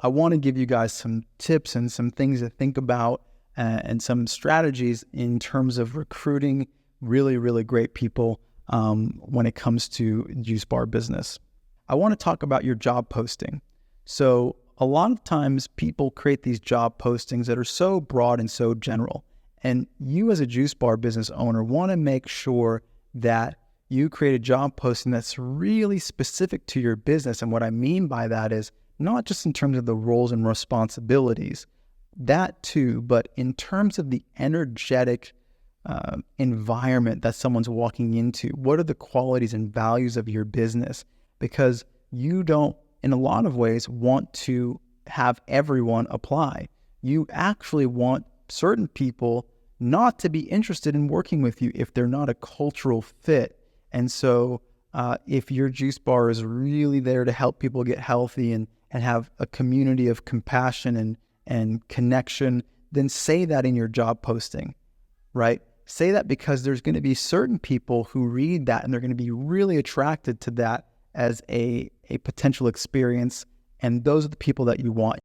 I want to give you guys some tips and some things to think about and some strategies in terms of recruiting really, really great people when it comes to juice bar business. I want to talk about your job posting. So a lot of times people create these job postings that are so broad and so general. And you as a juice bar business owner want to make sure that you create a job posting that's really specific to your business. And what I mean by that is not just in terms of the roles and responsibilities, that too, but in terms of the energetic environment that someone's walking into. What are the qualities and values of your business? Because you don't, in a lot of ways, want to have everyone apply. You actually want certain people not to be interested in working with you if they're not a cultural fit. And so if your juice bar is really there to help people get healthy and have a community of compassion and connection, then say that in your job posting, right? Say that because there's going to be certain people who read that and they're going to be really attracted to that as a potential experience. And those are the people that you want.